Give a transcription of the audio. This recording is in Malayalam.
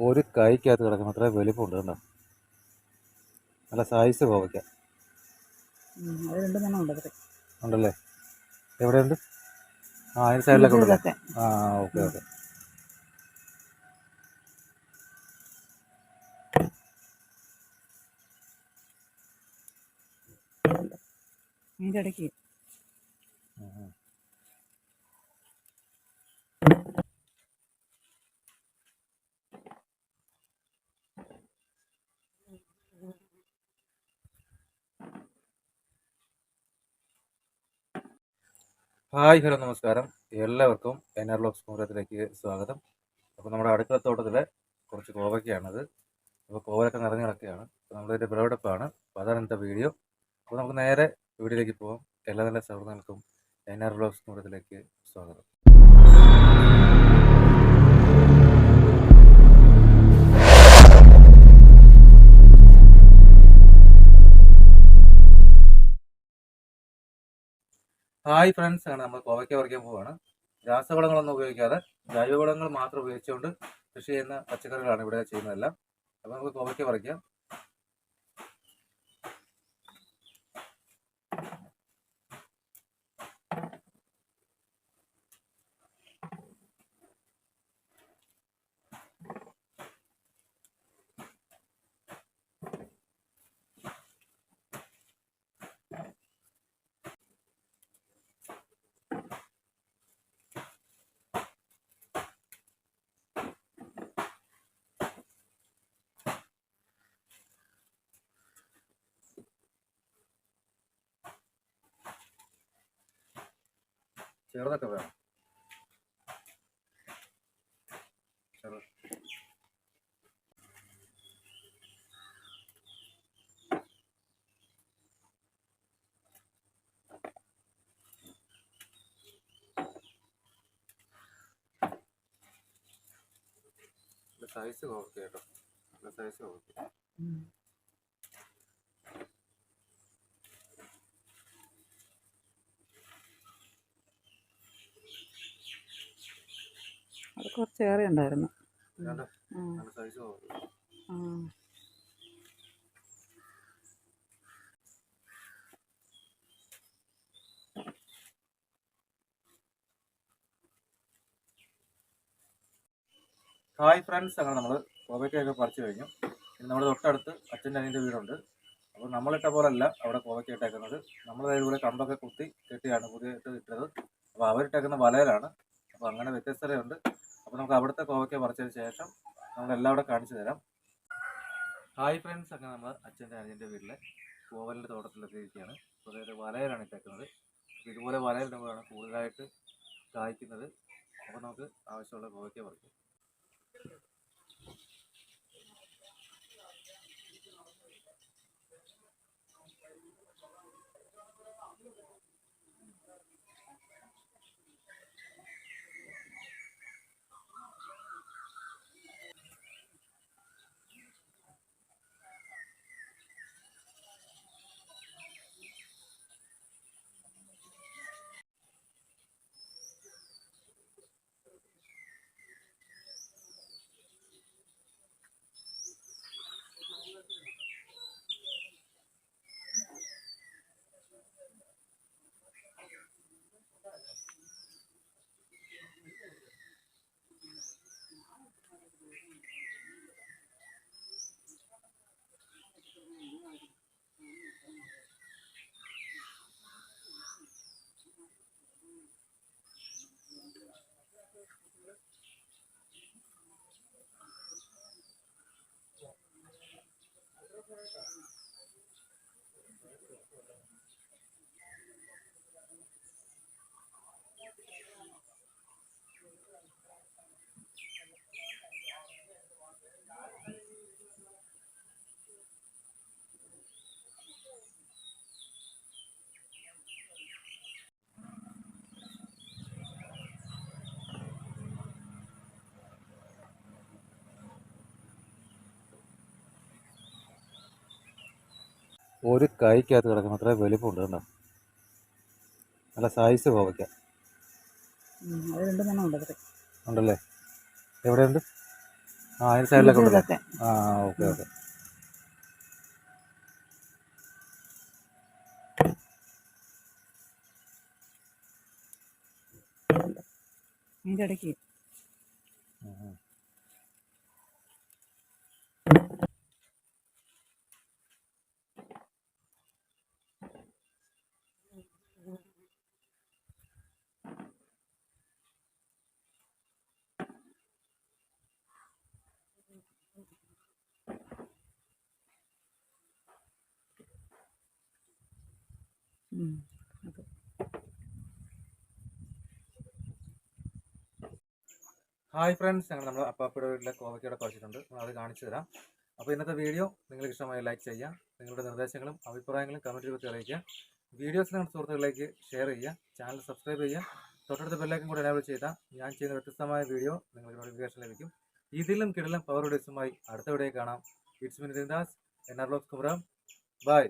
ഒരു കൈക്കകത്ത് കിടക്കുന്ന അത്ര വലിപ്പമുണ്ട് കണ്ടോ. നല്ല സൈസ് കോവയ്ക്ക ഉണ്ടല്ലേ. എവിടെയുണ്ട്? അതിന് സൈഡിലൊക്കെ ഉണ്ടല്ലേ. Okay okay. അതിൻ്റെ ഇടയ്ക്ക് ഹായ് ഹലോ നമസ്കാരം. എല്ലാവർക്കും NR വ്ലോഗ്സ് മൂലത്തിലേക്ക് സ്വാഗതം. അപ്പോൾ നമ്മുടെ അടുക്കളത്തോട്ടത്തിലെ കുറച്ച് കോവയ്ക്കാണത്. അപ്പോൾ കോവലൊക്കെ നിറഞ്ഞു കിടക്കുകയാണ്. അപ്പോൾ നമ്മളിതിൻ്റെ വിളവെടുപ്പാണ്. അപ്പോൾ അതാണ് ഇന്നത്തെ വീഡിയോ. അപ്പോൾ നമുക്ക് നേരെ വീഡിയോയിലേക്ക് പോകാം. എല്ലാ നല്ല സൗഹൃദങ്ങൾക്കും NR വ്ലോഗ്സ് മൂലത്തിലേക്ക് സ്വാഗതം. ഹായ് ഫ്രണ്ട്സ്, ആണ് നമ്മൾ കോവയ്ക്ക പറിക്കാൻ പോവുകയാണ്. രാസവളങ്ങളൊന്നും ഉപയോഗിക്കാതെ ജൈവവളങ്ങൾ മാത്രം ഉപയോഗിച്ചുകൊണ്ട് കൃഷി ചെയ്യുന്ന പച്ചക്കറികളാണ് ഇവിടെ ചെയ്യുന്നതെല്ലാം. അപ്പോൾ നമുക്ക് കോവയ്ക്ക പറിക്കാം. ചെറുതൊക്കെ വേണം. സൈസ് കോവയ്ക്ക കേട്ടോ, നല്ല സൈസ് കോവയ്ക്ക. അത് കുറച്ചേറെ ഉണ്ടായിരുന്നു. നല്ല സൈസ് കോവയ്ക്ക. ഹായ് ഫ്രണ്ട്സ്, അങ്ങനെ നമ്മൾ കോവയ്ക്കയൊക്കെ പറിച്ചു കഴിഞ്ഞു. ഇനി നമ്മുടെ തൊട്ടടുത്ത് അച്ഛൻ്റെ അനിയൻ്റെ വീടുണ്ട്. അപ്പോൾ നമ്മളിട്ട പോലല്ല അവിടെ കോവയ്ക്ക ഇട്ടേക്കുന്നത്. നമ്മൾ ഇവിടെ കമ്പൊക്കെ കുത്തി കെട്ടിയാണ് പുതിയതായിട്ട് ഇട്ടത്. അപ്പോൾ അവരിട്ടേക്കുന്ന വലയിലാണ്. അപ്പോൾ അങ്ങനെ വ്യത്യസ്തതയുണ്ട്. അപ്പോൾ നമുക്ക് അവിടുത്തെ കോവയ്ക്ക പറിച്ചതിന് ശേഷം നമ്മളെല്ലാം അവിടെ കാണിച്ചു തരാം. ഹായ് ഫ്രണ്ട്സ്, അങ്ങനെ നമ്മൾ അച്ഛൻ്റെ അനിയൻ്റെ വീട്ടിലെ കോവലിൻ്റെ തോട്ടത്തിലെത്തിയിരിക്കുകയാണ്. അപ്പോൾ അതായത് വലയിലാണ് ഇട്ടേക്കുന്നത്. അപ്പോൾ ഇതുപോലെ വലയിടുമ്പോഴാണ് കൂടുതലായിട്ട് കായ്ക്കുന്നത്. അപ്പോൾ നമുക്ക് ആവശ്യമുള്ള കോവയ്ക്ക പറിക്കാം. ഒരു കൈക്കകത്ത് കിടക്കുന്ന അത്ര വലിപ്പമുണ്ട് കണ്ടോ. നല്ല സൈസ് കോവയ്ക്ക ഉണ്ടല്ലേ. എവിടെയുണ്ട്? ആ അതിന് സൈഡിലൊക്കെ ഉണ്ടല്ലേ? ഇതൊക്കെ ആ ഓക്കെ ഓക്കെ. ഇതിൻ്റെ ഇടയ്ക്ക് അത് ഹായ് ഫ്രണ്ട്സ്, ഞങ്ങൾ നമ്മൾ അപ്പാപ്പയുടെ വീട്ടിലെ കോവയ്ക്കയുടെ പറിച്ചിട്ടുണ്ട്. അത് കാണിച്ചു തരാം. അപ്പോൾ ഇന്നത്തെ വീഡിയോ നിങ്ങൾക്ക് ഇഷ്ടമായി ലൈക്ക് ചെയ്യുക. നിങ്ങളുടെ നിർദ്ദേശങ്ങളും അഭിപ്രായങ്ങളും കമൻറ്റ് രൂപത്തിൽ അറിയിക്കുക. വീഡിയോസ് നിങ്ങളുടെ സുഹൃത്തുക്കളിലേക്ക് ഷെയർ ചെയ്യുക. ചാനൽ സബ്സ്ക്രൈബ് ചെയ്യുക. തൊട്ടടുത്ത ബെല്ലൈക്കൻ കൂടെ എനേബിൾ ചെയ്താൽ ഞാൻ ചെയ്യുന്ന വ്യത്യസ്തമായ വീഡിയോ നിങ്ങൾക്ക് നോട്ടിഫിക്കേഷൻ ലഭിക്കും. ഇതിലും കിടിലം പവർ വീഡിയോസുമായി അടുത്ത വീഡിയോ കാണാം. It's me Nithin Das, NR Vlogs കുമരം. ബൈ.